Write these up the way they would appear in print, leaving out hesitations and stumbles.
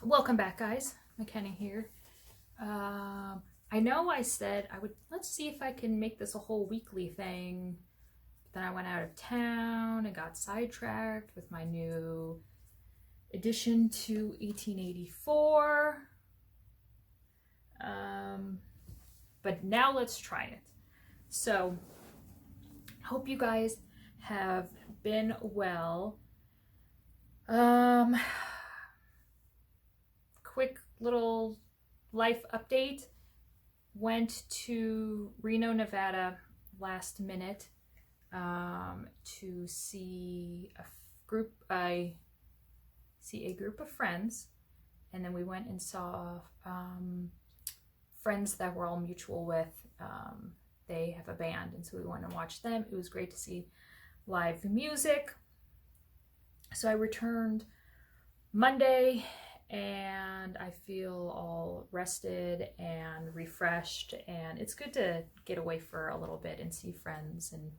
Welcome back, guys. McKenna here. I know I said I would, let's see if I can make this a whole weekly thing. But then I went out of town and got sidetracked with my new addition to 1884. But now let's try it. So, hope you guys have been well. Quick little life update. Went to Reno, Nevada last minute to see a group of friends, and then we went and saw friends that we're all mutual with. They have a band, and so we went and watched them. It was great to see live music. So I returned Monday, and I feel all rested and refreshed, and it's good to get away for a little bit and see friends and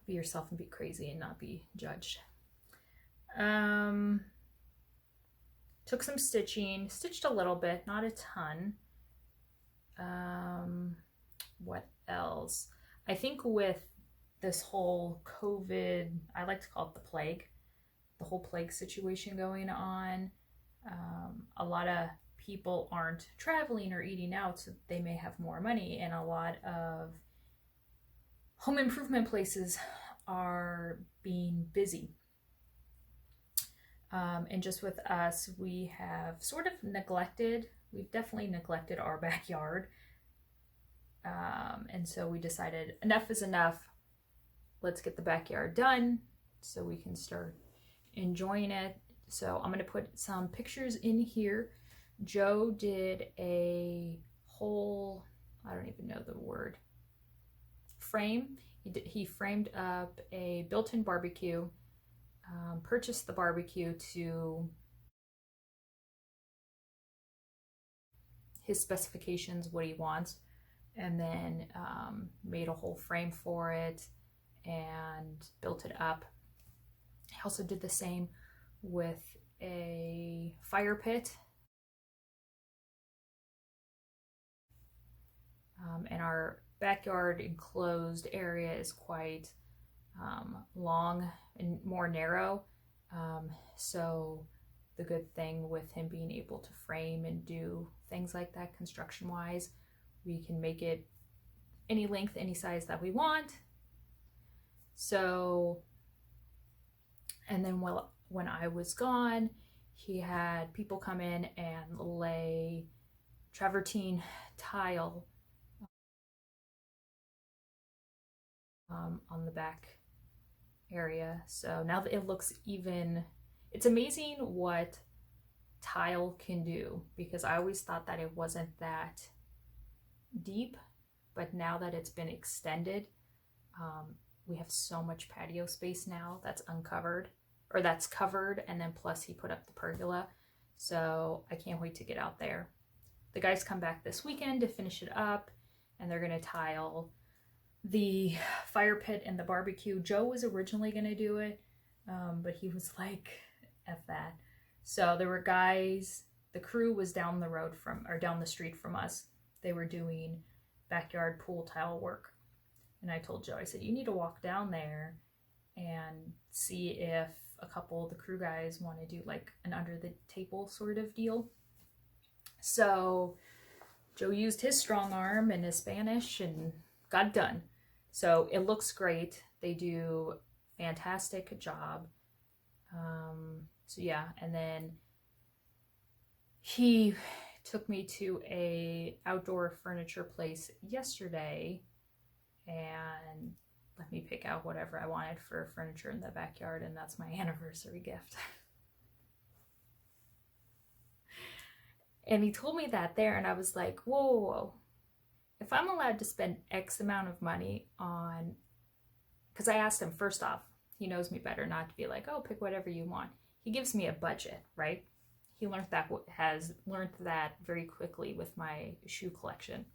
be yourself and be crazy and not be judged. Took some stitching, stitched a little bit, not a ton. What else? I think with this whole COVID, I like to call it the plague, the whole plague situation going on, a lot of people aren't traveling or eating out, so they may have more money, and a lot of home improvement places are being busy. And just with us, we have sort of we've definitely neglected our backyard. And so we decided enough is enough. Let's get the backyard done so we can start enjoying it. So I'm going to put some pictures in here. Joe did a whole, I don't even know the word, frame. He framed up a built-in barbecue, purchased the barbecue to his specifications, what he wants, and then made a whole frame for it and built it up. He also did the same with a fire pit. And our backyard enclosed area is quite long and more narrow. So the good thing with him being able to frame and do things like that construction wise, we can make it any length, any size that we want. So, and then when I was gone, he had people come in and lay travertine tile on the back area. So now that it looks even, it's amazing what tile can do, because I always thought that it wasn't that deep, but now that it's been extended, we have so much patio space now that's uncovered, or that's covered, and then plus he put up the pergola. So I can't wait to get out there. The guys come back this weekend to finish it up, and they're gonna tile the fire pit and the barbecue. Joe was originally gonna do it, but he was like, F that. So there were guys, the crew was down the street from us. They were doing backyard pool tile work. And I told Joe, I said, you need to walk down there and see if a couple of the crew guys want to do like an under the table sort of deal. So Joe used his strong arm and his Spanish and got it done. So it looks great. They do a fantastic job. So yeah, and then he took me to a outdoor furniture place yesterday and let me pick out whatever I wanted for furniture in the backyard, and that's my anniversary gift. And he told me that there, and I was like, whoa, whoa, whoa. If I'm allowed to spend X amount of money on, because I asked him first off, he knows me better not to be like, oh, pick whatever you want. He gives me a budget, right? He has learned that very quickly with my shoe collection.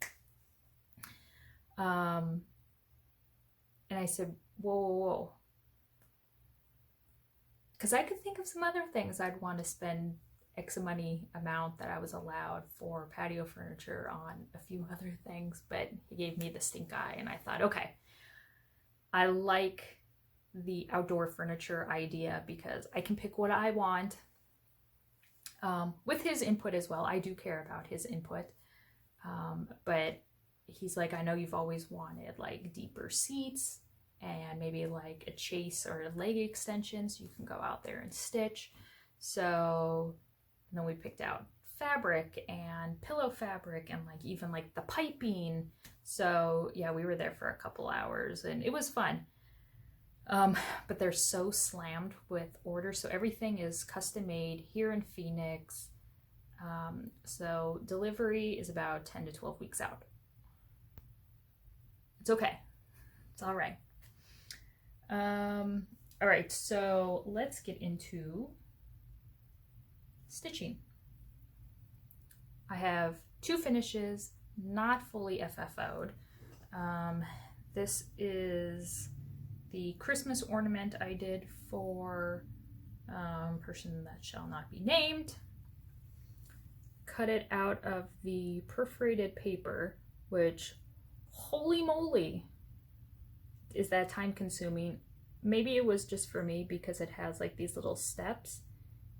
And I said, whoa, whoa, whoa. because I could think of some other things I'd want to spend X money amount that I was allowed for patio furniture on a few other things, but he gave me the stink eye, and I thought, okay, I like the outdoor furniture idea because I can pick what I want, with his input as well. I do care about his input, but he's like, I know you've always wanted like deeper seats and maybe like a chase or a leg extension so you can go out there and stitch. So, and then we picked out fabric and pillow fabric and like even like the piping. So yeah, we were there for a couple hours and it was fun. But they're so slammed with orders. So everything is custom made here in Phoenix. So delivery is about 10 to 12 weeks out. It's okay. It's all right. All right, so let's get into stitching. I have 2 finishes, not fully FFO'd. This is the Christmas ornament I did for person that shall not be named. Cut it out of the perforated paper, which, holy moly, is that time consuming. Maybe it was just for me because it has like these little steps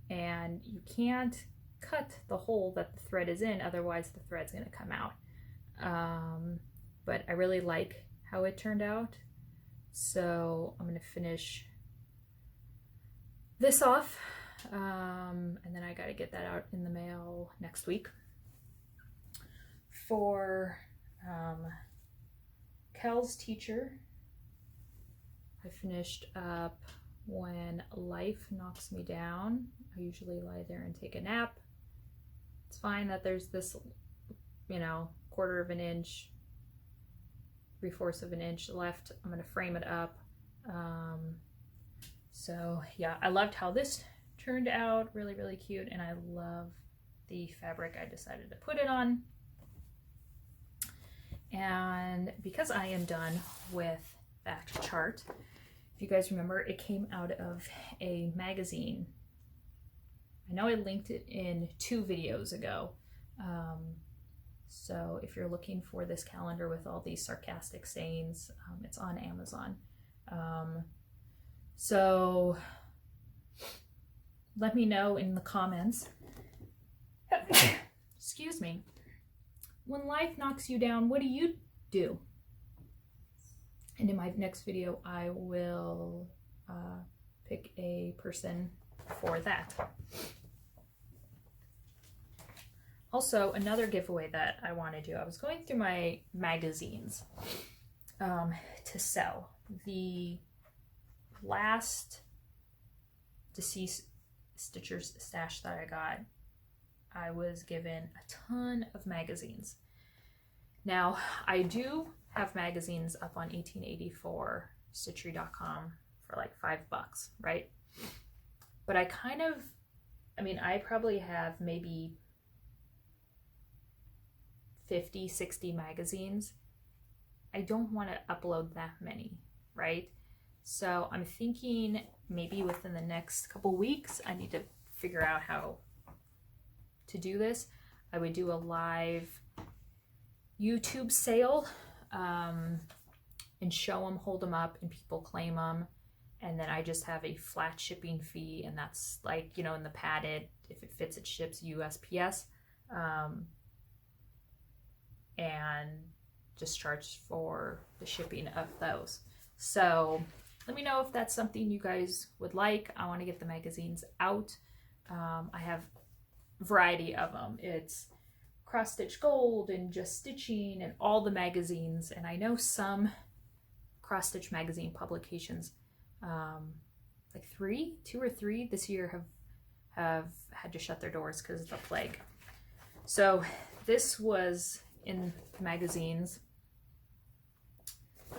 and you can't cut the hole that the thread is in, otherwise the thread's going to come out. But I really like how it turned out. So I'm going to finish this off, and then I got to get that out in the mail next week. For Kel's teacher, I finished up When Life Knocks Me Down. I usually lie there and take a nap. It's fine that there's this, you know, 1/4 of an inch, 3/4 of an inch left. I'm going to frame it up. So yeah, I loved how this turned out. Really, really cute. And I love the fabric I decided to put it on. And because I am done with that chart, if you guys remember, it came out of a magazine. I know I linked it in 2 videos ago. So if you're looking for this calendar with all these sarcastic sayings, it's on Amazon. So let me know in the comments. Excuse me. When life knocks you down, what do you do? And in my next video, I will pick a person for that. Also, another giveaway that I want to do, I was going through my magazines to sell. The last Deceased Stitchers stash that I got, I was given a ton of magazines. Now, I do have magazines up on 1884 Stitchery.com for like $5, right? But I I probably have maybe 50, 60 magazines. I don't want to upload that many, right? So I'm thinking maybe within the next couple weeks, I need to figure out how to do this. I would do a live YouTube sale and show them, hold them up, and people claim them. And then I just have a flat shipping fee, and that's like, you know, in the padded, if it fits, it ships USPS. And just charge for the shipping of those. So let me know if that's something you guys would like. I want to get the magazines out. I have a variety of them. It's Cross Stitch Gold and Just Stitching and all the magazines. And I know some cross stitch magazine publications, like 2 or 3 this year have had to shut their doors because of the plague. So this was in magazines.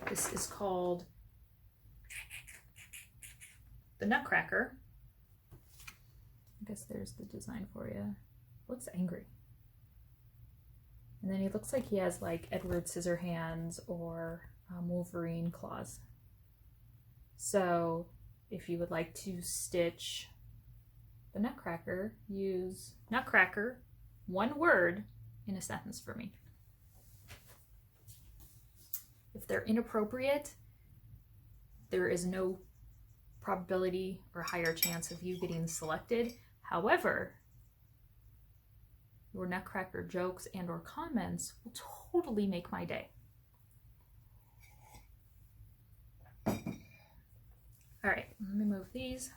This is called The Nutcracker. I guess there's the design for you. Looks angry. And then he looks like he has like Edward Scissorhands or Wolverine claws. So If you would like to stitch the Nutcracker, use Nutcracker, one word, in a sentence for me. If they're inappropriate, there is no probability or higher chance of you getting selected. However, your Nutcracker jokes and or comments will totally make my day. All right, let me move these.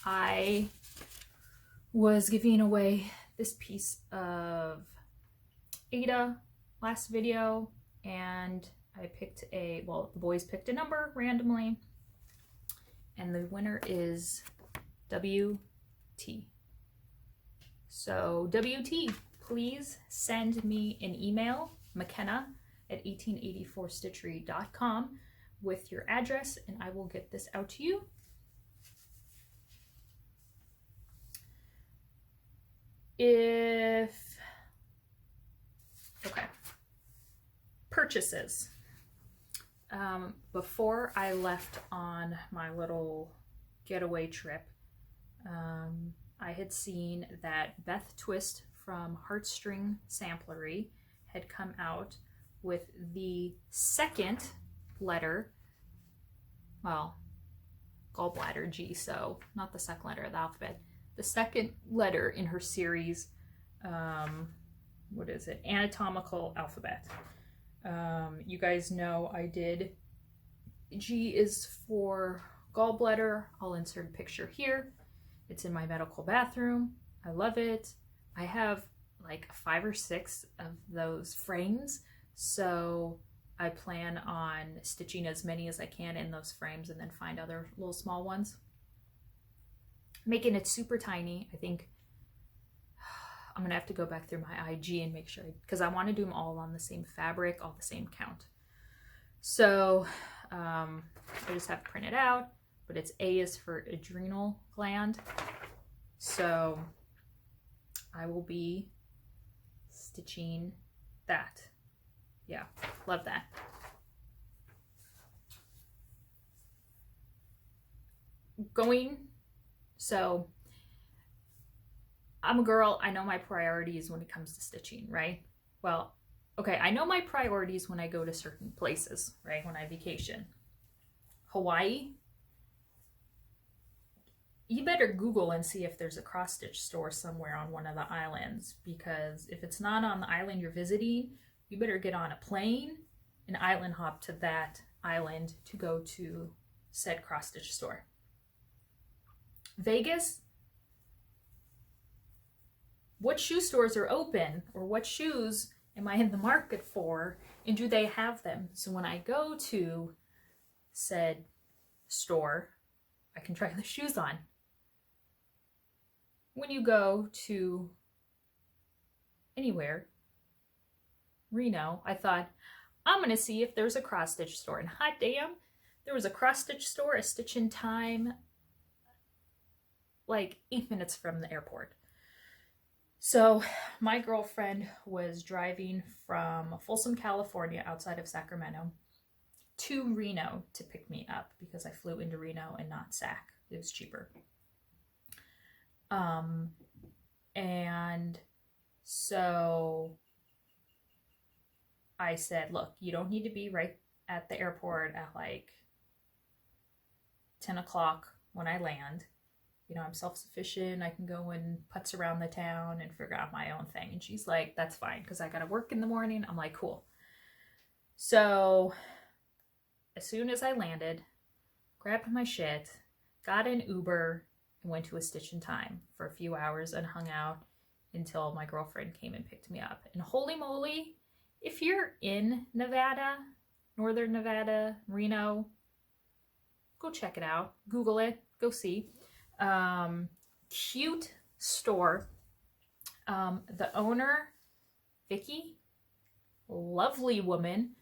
I was giving away this piece of Ada last video, and I picked well, the boys picked a number randomly, and the winner is WT. So WT, please send me an email, mckenna@1884stitchery.com, with your address, and I will get this out to you. Okay, purchases. Before I left on my little getaway trip, I had seen that Beth Twist from Heartstring Samplery had come out with the second letter, well, gallbladder G, so not the second letter of the alphabet, the second letter in her series, what is it, anatomical alphabet. You guys know I did, G is for gallbladder. I'll insert a picture here. It's in my medical bathroom. I love it. I have like 5 or 6 of those frames, so I plan on stitching as many as I can in those frames and then find other little small ones. Making it super tiny. I think I'm gonna have to go back through my IG and make sure, because I want to do them all on the same fabric, all the same count. So I just have to print it out, but it's A is for adrenal gland. So I will be stitching that. Yeah, love that. So I'm a girl, I know my priorities when it comes to stitching, right? Well, okay, I know my priorities when I go to certain places, right? When I vacation. Hawaii, you better Google and see if there's a cross-stitch store somewhere on one of the islands, because if it's not on the island you're visiting, you better get on a plane and island hop to that island to go to said cross-stitch store. Vegas, what shoe stores are open, or what shoes am I in the market for, and do they have them? So when I go to said store, I can try the shoes on. When you go to anywhere, Reno, I thought, I'm gonna see if there's a cross-stitch store, and hot damn, there was a cross-stitch store, a stitch in time, like 8 minutes from the airport. So my girlfriend was driving from Folsom, California, outside of Sacramento, to Reno to pick me up, because I flew into Reno and not Sac. It was cheaper. And so I said, look, you don't need to be right at the airport at like 10 o'clock when I land. You know, I'm self-sufficient. I can go and putz around the town and figure out my own thing. And she's like, that's fine, because I got to work in the morning. I'm like, cool. So as soon as I landed, grabbed my shit, got an Uber, and went to a Stitch in Time for a few hours and hung out until my girlfriend came and picked me up. And holy moly, if you're in Nevada, Northern Nevada, Reno, go check it out. Google it. Go see. Cute store. The owner, Vicky, lovely woman.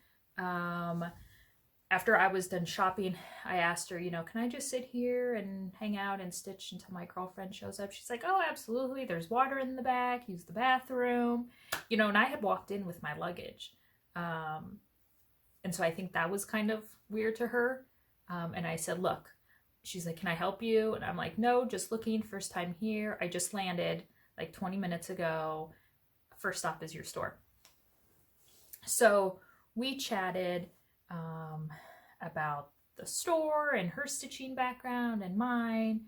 After I was done shopping, I asked her, you know, can I just sit here and hang out and stitch until my girlfriend shows up? She's like, oh, absolutely. There's water in the back. Use the bathroom. You know, and I had walked in with my luggage. And so I think that was kind of weird to her. And I said, look, she's like, can I help you? And I'm like, no, just looking, first time here. I just landed like 20 minutes ago. First stop is your store. So we chatted about the store and her stitching background and mine.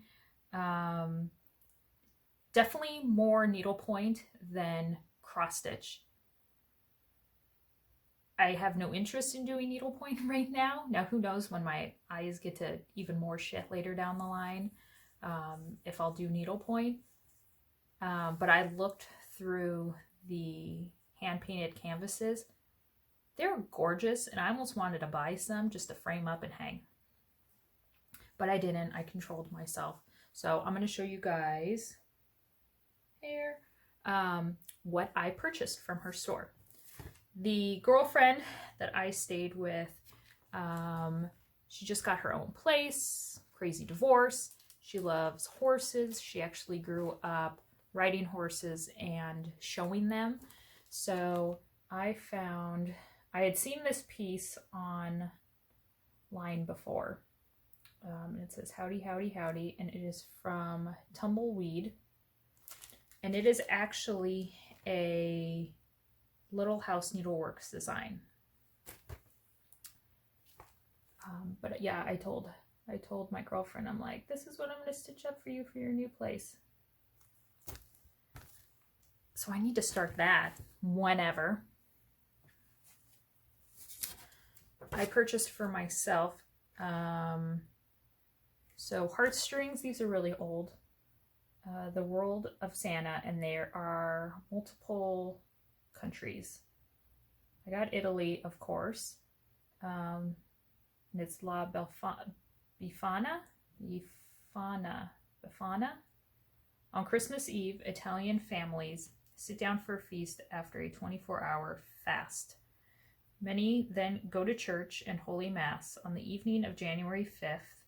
Definitely more needlepoint than cross stitch. I have no interest in doing needlepoint right now. Now, who knows when my eyes get to even more shit later down the line, if I'll do needlepoint. But I looked through the hand-painted canvases. They're gorgeous, and I almost wanted to buy some just to frame up and hang. But I didn't. I controlled myself. So I'm going to show you guys here what I purchased from her store. The girlfriend that I stayed with, she just got her own place, crazy divorce. She loves horses. She actually grew up riding horses and showing them. So I had seen this piece online before. And it says, howdy, howdy, howdy. And it is from Tumbleweed. And it is actually a Little House Needleworks design. But yeah, I told my girlfriend, I'm like, this is what I'm going to stitch up for you for your new place. So I need to start that whenever. I purchased for myself. So heartstrings, these are really old. The World of Santa, and there are multiple countries. I got Italy, of course. And it's La Befana. On Christmas Eve, Italian families sit down for a feast after a 24-hour fast. Many then go to church and Holy Mass. On the evening of January 5th,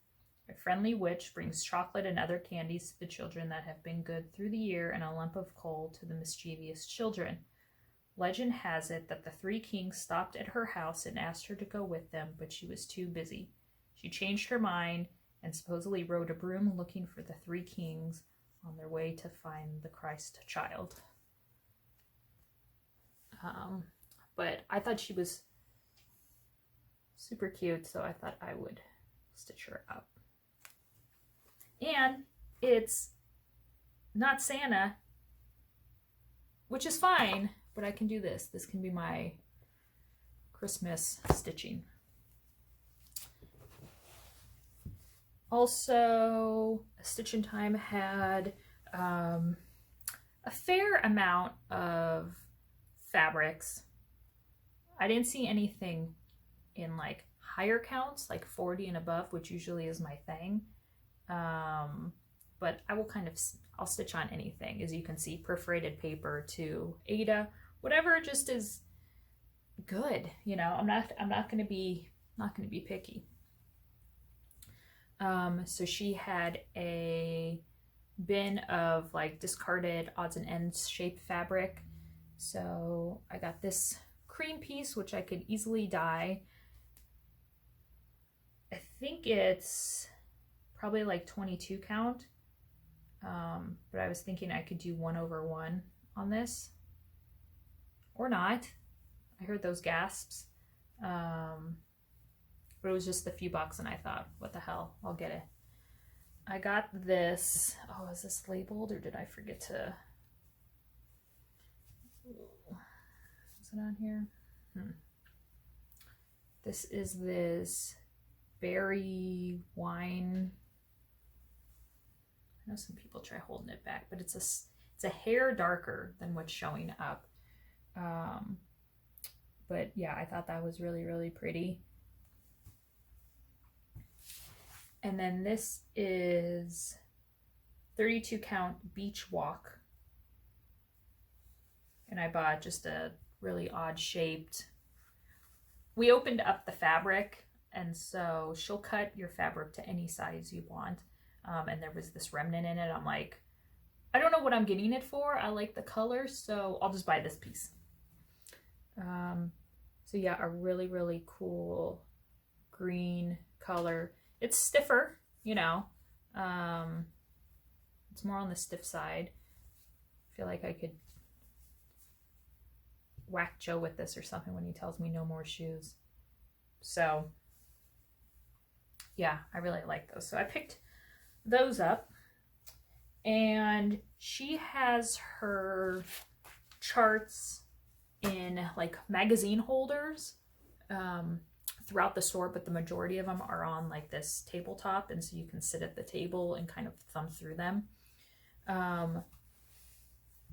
a friendly witch brings chocolate and other candies to the children that have been good through the year and a lump of coal to the mischievous children. Legend has it that the three kings stopped at her house and asked her to go with them, but she was too busy. She changed her mind and supposedly rode a broom looking for the three kings on their way to find the Christ child. But I thought she was super cute, so I thought I would stitch her up. And it's not Santa, which is fine, but I can do this. This can be my Christmas stitching. Also, Stitch in Time had a fair amount of fabrics. I didn't see anything in like higher counts, like 40 and above, which usually is my thing. But I will I'll stitch on anything, as you can see, perforated paper to Ada, whatever just is good. You know, I'm not going to be picky. So she had a bin of like discarded odds and ends shaped fabric. So I got this cream piece, which I could easily dye. I think it's probably like 22 count. But I was thinking I could do 1/1 on this. Or not. I heard those gasps. But it was just a few bucks and I thought, what the hell, I'll get it. I got this. Oh, is this labeled or did I forget to? Is it on here? This is this berry wine. I know some people try holding it back, but it's a hair darker than what's showing up. But yeah, I thought that was really, really pretty. And then this is 32 count beach walk. And I bought just a really odd shaped. We opened up the fabric, and so she'll cut your fabric to any size you want. And there was this remnant in it. I'm like, I don't know what I'm getting it for. I like the color, so I'll just buy this piece. So yeah, a really, really cool green color. It's stiffer, you know. It's more on the stiff side. I feel like I could whack Joe with this or something when he tells me no more shoes. So yeah, I really like those. So I picked those up, and she has her charts in like magazine holders throughout the store, but the majority of them are on like this tabletop, and so you can sit at the table and kind of thumb through them.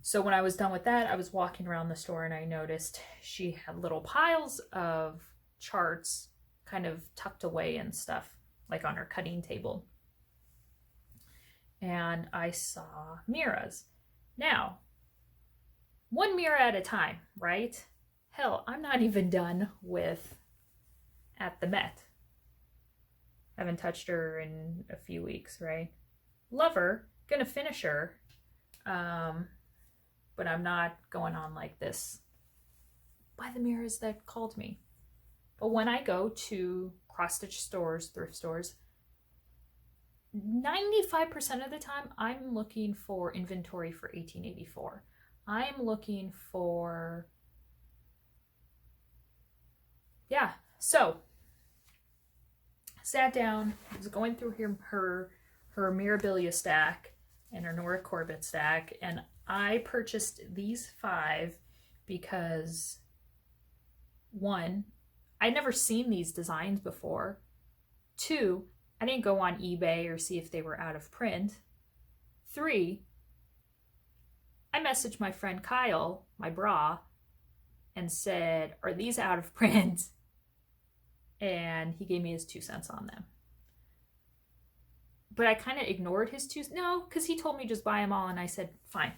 So when I was done with that, I was walking around the store and I noticed she had little piles of charts kind of tucked away and stuff, like on her cutting table. And I saw mirrors. Now, one mirror at a time, right? Hell, I'm not even done with At the Met. Haven't touched her in a few weeks, right? Love her, gonna finish her. But I'm not going on like this. Buy the mirrors that called me. But when I go to cross-stitch stores, thrift stores, 95% of the time, I'm looking for inventory for 1884. I'm looking for, yeah. So, sat down, was going through her Mirabilia stack and her Nora Corbett stack, and I purchased these 5 because, 1, I'd never seen these designs before. 2, I didn't go on eBay or see if they were out of print. 3, I messaged my friend Kyle, my bra, and said, are these out of print? And he gave me his 2 cents on them. But I kind of ignored his 2 cents. No, because he told me just buy them all, and I said, fine.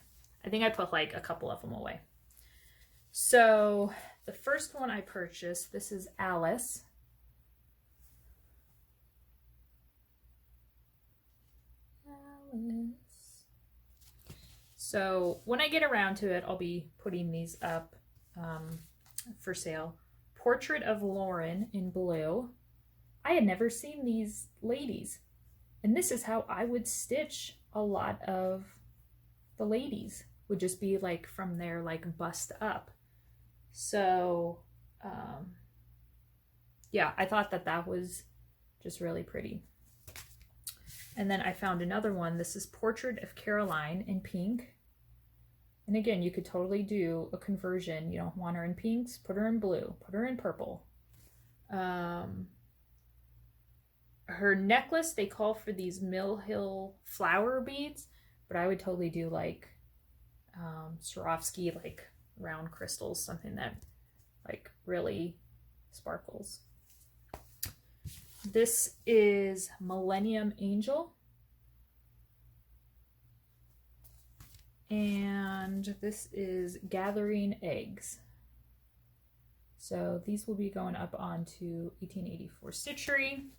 I think I put like a couple of them away. So the first one I purchased, this is Alice. So when I get around to it, I'll be putting these up for sale. Portrait of Lauren in blue. I had never seen these ladies, and this is how I would stitch a lot of the ladies, would just be like from their like bust up. So yeah, I thought that that was just really pretty. And then I found another one. This is Portrait of Caroline in pink. And again, you could totally do a conversion. You don't want her in pinks, put her in blue, put her in purple. Her necklace, they call for these Mill Hill flower beads, but I would totally do like Swarovski, like round crystals, something that like really sparkles. This is Millennium Angel. And this is Gathering Eggs. So these will be going up onto 1884 Stitchery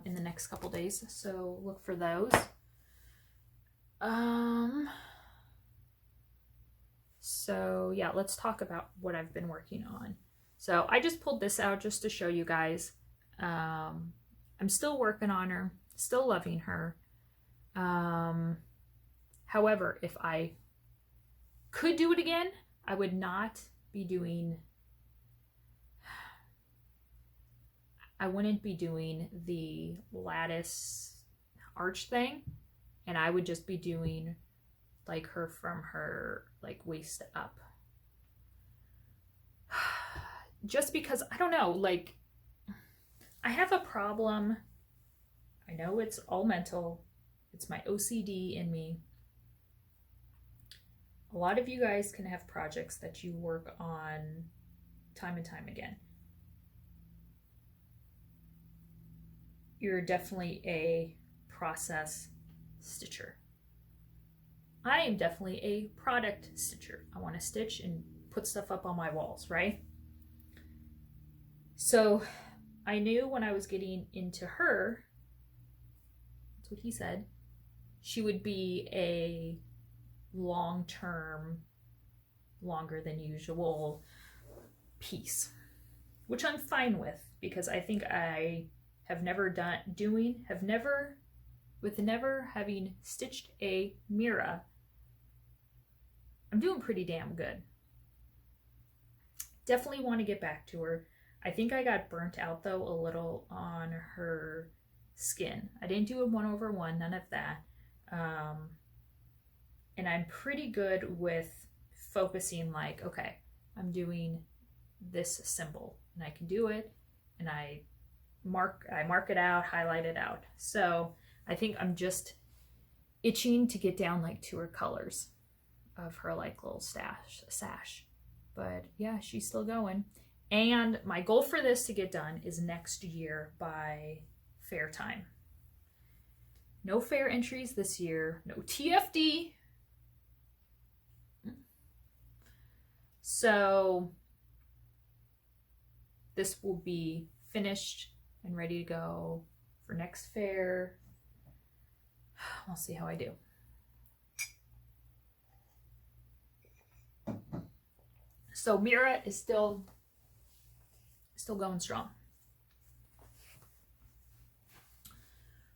in the next couple days. So look for those. So yeah, let's talk about what I've been working on. So I just pulled this out just to show you guys. I'm still working on her, still loving her. However, if I could do it again, I would not be doing, I wouldn't be doing the lattice arch thing, and I would just be doing like her from her like waist up. Just because, I don't know, like I have a problem. I know it's all mental. It's my OCD in me. A lot of you guys can have projects that you work on time and time again. You're definitely a process stitcher. I am definitely a product stitcher. I want to stitch and put stuff up on my walls, right? So I knew when I was getting into her, that's what he said, she would be a long-term, longer than usual piece, which I'm fine with because I think I have never with never having stitched a Mira, I'm doing pretty damn good. Definitely want to get back to her. I think I got burnt out though a little on her skin. I didn't do a 1/1, none of that. And I'm pretty good with focusing like, okay, I'm doing this symbol and I can do it, and I mark it out, highlight it out. So I think I'm just itching to get down like to her colors of her like little sash. But yeah, she's still going. And my goal for this to get done is next year by fair time. No fair entries this year, no TFD. So this will be finished and ready to go for next fair. We'll see how I do. So Mira is still going strong.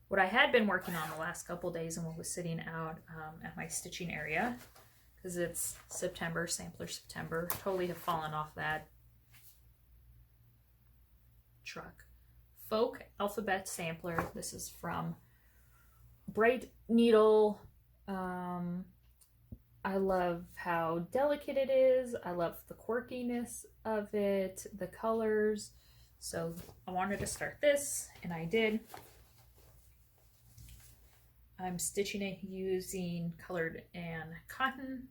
What I had been working on the last couple days and what was sitting out at my stitching area, because it's September, sampler September, totally have fallen off that truck. Folk Alphabet Sampler. This is from Bright Needle. I love how delicate it is. I love the quirkiness of it, the colors. So I wanted to start this, and I did. I'm stitching it using colored and cotton.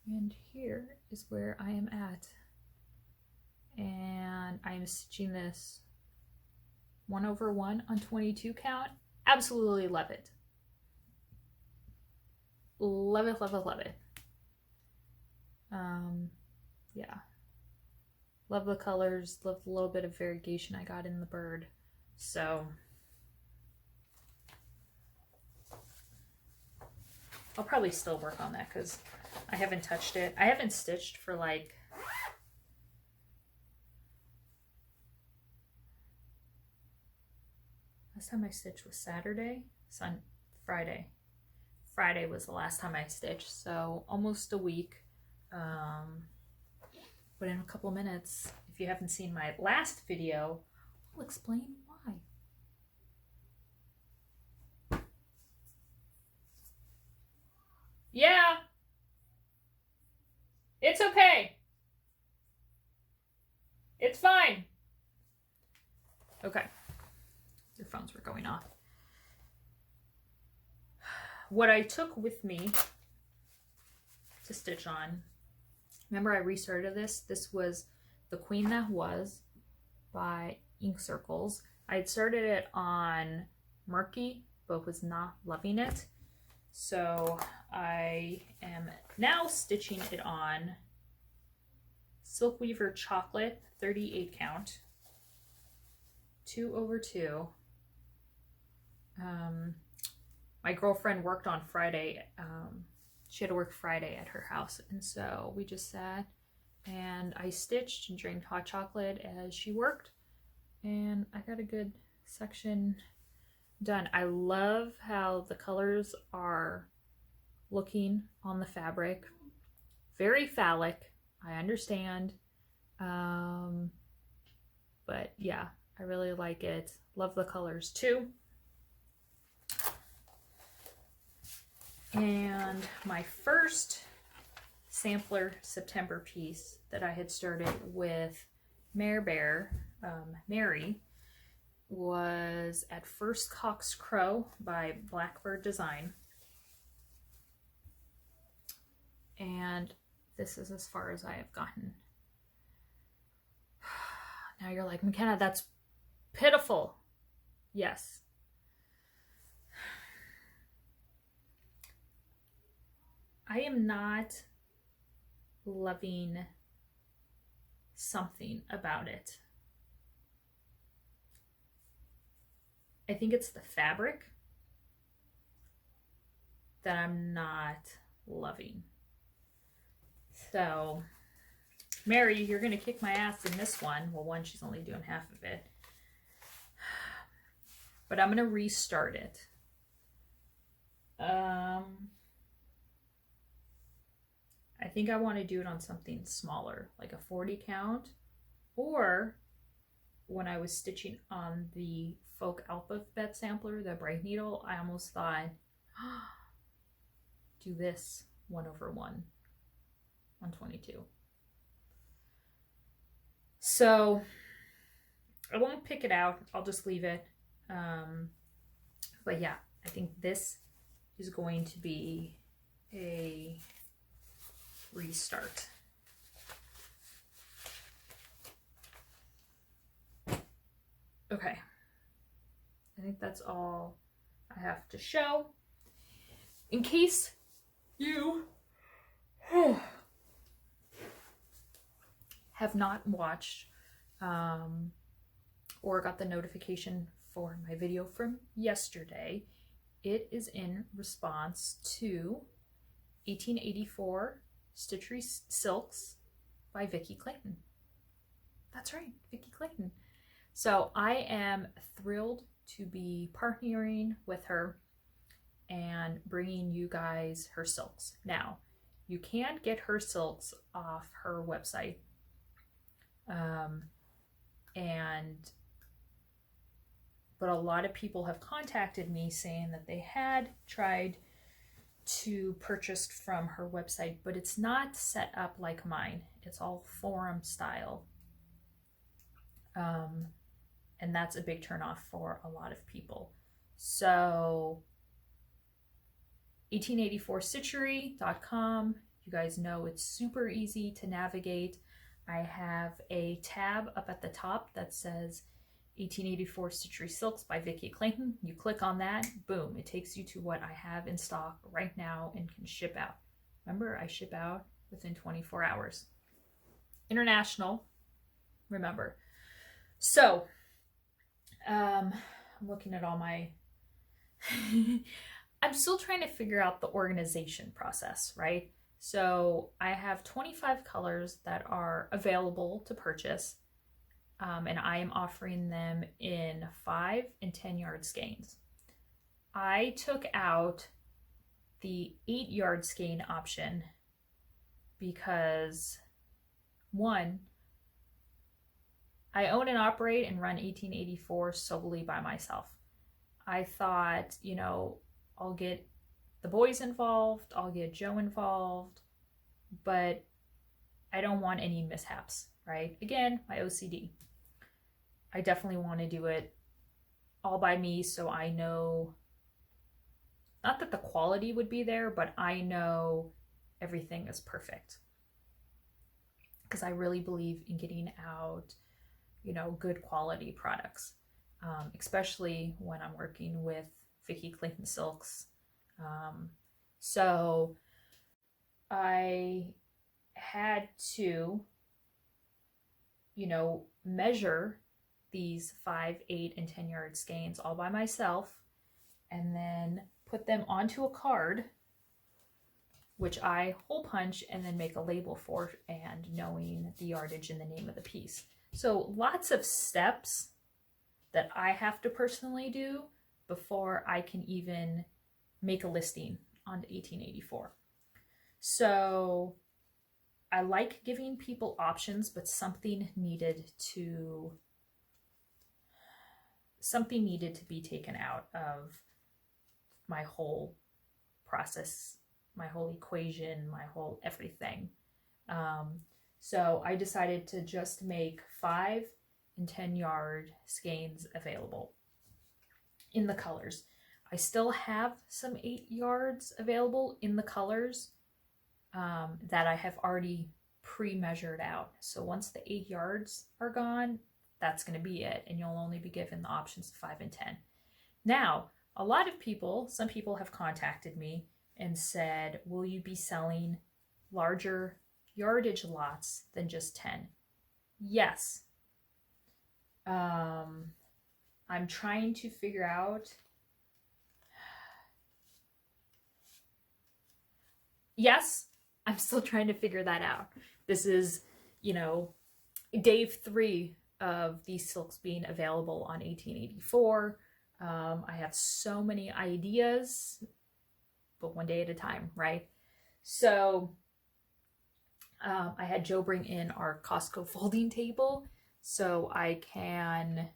And here is where I am at. And I'm stitching this 1/1 on 22 count. Absolutely love it. Love it, love it, love it. Yeah. Love the colors, love the little bit of variegation I got in the bird. So I'll probably still work on that because I haven't touched it. I haven't stitched for like last time I stitched was Saturday, Friday. Friday was the last time I stitched, so almost a week. But in a couple minutes, if you haven't seen my last video, I'll explain why. Yeah, it's okay. It's fine. Okay, your phones were going off. What I took with me to stitch on, remember I restarted this? This was The Queen That Was by Ink Circles. I had started it on Murky, but was not loving it. So I am now stitching it on Silk Weaver Chocolate, 38 count, 2/2. My girlfriend worked on Friday. She had to work Friday at her house, and so we just sat and I stitched and drank hot chocolate as she worked, and I got a good section done. I love how the colors are looking on the fabric. Very phallic, I understand, but yeah, I really like it. Love the colors too. And my first sampler September piece that I had started with Mary was At First Cock's Crow by Blackbird Design. And this is as far as I have gotten. Now you're like, McKenna, that's pitiful. Yes. I am not loving something about it. I think it's the fabric that I'm not loving. So Mary, you're going to kick my ass in this one. Well, one, she's only doing half of it. But I'm going to restart it. I think I want to do it on something smaller, like a 40 count. Or when I was stitching on the Folk Alphabet Sampler, the bright needle, I almost thought, do this 1/1, 122. So I won't pick it out. I'll just leave it. But yeah, I think this is going to be a restart. Okay. I think that's all I have to show. In case you have not watched or got the notification for my video from yesterday, it is in response to 1884 Stitchery Silks by Vicki Clayton. That's right, Vicki Clayton. So I am thrilled to be partnering with her and bringing you guys her silks. Now, you can get her silks off her website. But a lot of people have contacted me saying that they had tried to purchase from her website, but it's not set up like mine. It's all forum style. And that's a big turnoff for a lot of people. So 1884stitchery.com, you guys know it's super easy to navigate. I have a tab up at the top that says 1884 Stitchery Silks by Vicki Clayton. You click on that, boom, it takes you to what I have in stock right now and can ship out. Remember, I ship out within 24 hours. International, remember. So, I'm looking at all my... I'm still trying to figure out the organization process, right? So I have 25 colors that are available to purchase, and I am offering them in 5 and 10 yard skeins. I took out the 8 yard skein option because, one, I own and operate and run 1884 solely by myself. I thought, you know, I'll get the boys involved, I'll get Joe involved, but I don't want any mishaps, right? Again, my OCD. I definitely want to do it all by me so I know, not that the quality would be there, but I know everything is perfect. Because I really believe in getting out, you know, good quality products, especially when I'm working with Vicki Clayton Silks. So I had to, you know, measure these 5, 8, and 10 yard skeins all by myself and then put them onto a card, which I hole punch and then make a label for, and knowing the yardage and the name of the piece. So lots of steps that I have to personally do before I can even make a listing on 1884. So I like giving people options, but something needed to be taken out of my whole process, my whole equation, my whole everything. So I decided to just make 5 and 10 yard skeins available in the colors. I still have some 8 yards available in the colors that I have already pre-measured out. So once the 8 yards are gone, that's going to be it, and you'll only be given the options of 5 and 10. Now, a lot of people, some people have contacted me and said, will you be selling larger yardage lots than just 10? Yes. I'm trying to figure out. Yes, I'm still trying to figure that out. This is you know, day 3 of these silks being available on 1884. I have so many ideas, but one day at a time, right? So I had Joe bring in our Costco folding table so I can,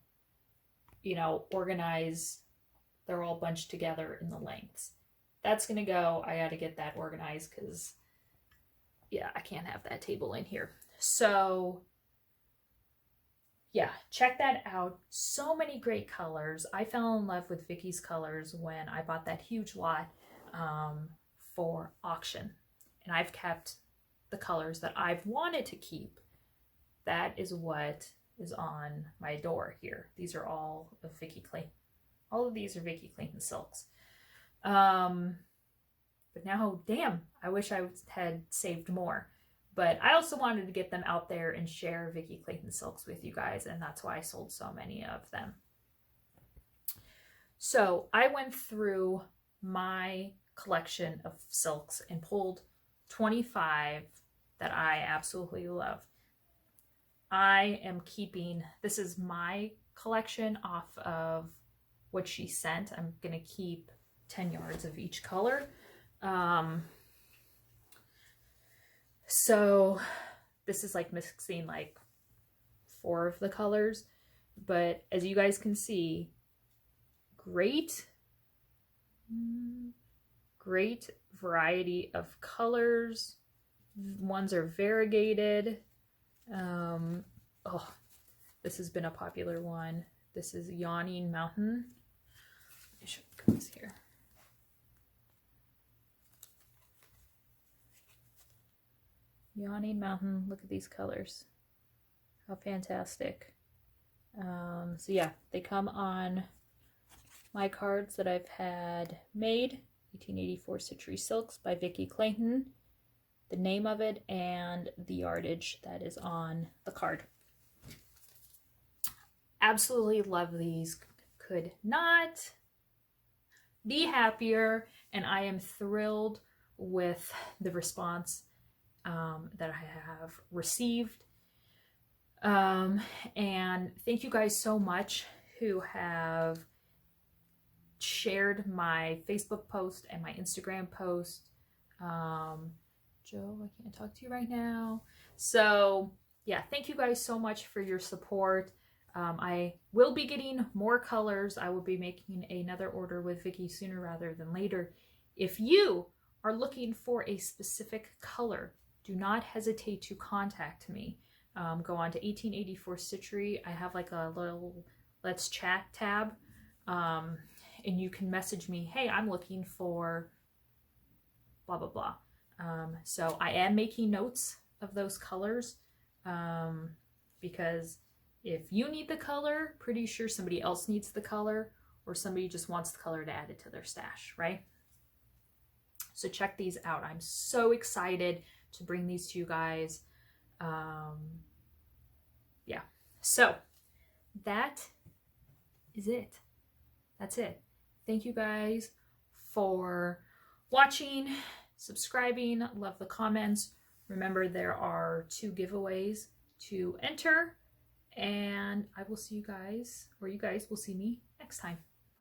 you know, organize. They're all bunched together in the lengths. That's gonna go. I gotta get that organized because, yeah, I can't have that table in here. So yeah, check that out. So many great colors. I fell in love with Vicky's colors when I bought that huge lot for auction. And I've kept the colors that I've wanted to keep. That is what is on my door here. These are all of Vicky Clayton. All of these are Vicky Clayton silks. But now, damn, I wish I had saved more. But I also wanted to get them out there and share Vicky Clayton silks with you guys, and that's why I sold so many of them. So I went through my collection of silks and pulled 25 that I absolutely love. I am keeping, this is my collection off of what she sent. I'm gonna keep 10 yards of each color. So this is like mixing like 4 of the colors, but as you guys can see, great variety of colors. Ones are variegated. Oh, this has been a popular one. This is Yawning Mountain. Let me show you guys here. Yawning Mountain, look at these colors. How fantastic. So yeah, they come on my cards that I've had made. 1884 Stitchery Silks by Vicky Clayton. The name of it and the yardage that is on the card. Absolutely love these. Could not be happier, and I am thrilled with the response that I have received. And thank you guys so much who have shared my Facebook post and my Instagram post. Joe, I can't talk to you right now. So yeah, thank you guys so much for your support. I will be getting more colors. I will be making another order with Vicky sooner rather than later. If you are looking for a specific color, do not hesitate to contact me. Go on to 1884 Stitchery. I have like a little Let's Chat tab. And you can message me, hey, I'm looking for blah, blah, blah. So I am making notes of those colors because if you need the color, pretty sure somebody else needs the color, or somebody just wants the color to add it to their stash, right? So check these out. I'm so excited to bring these to you guys. Yeah, so that is it. That's it. Thank you guys for watching, subscribing, love the comments. Remember, there are 2 giveaways to enter, and I will see you guys, or you guys will see me next time.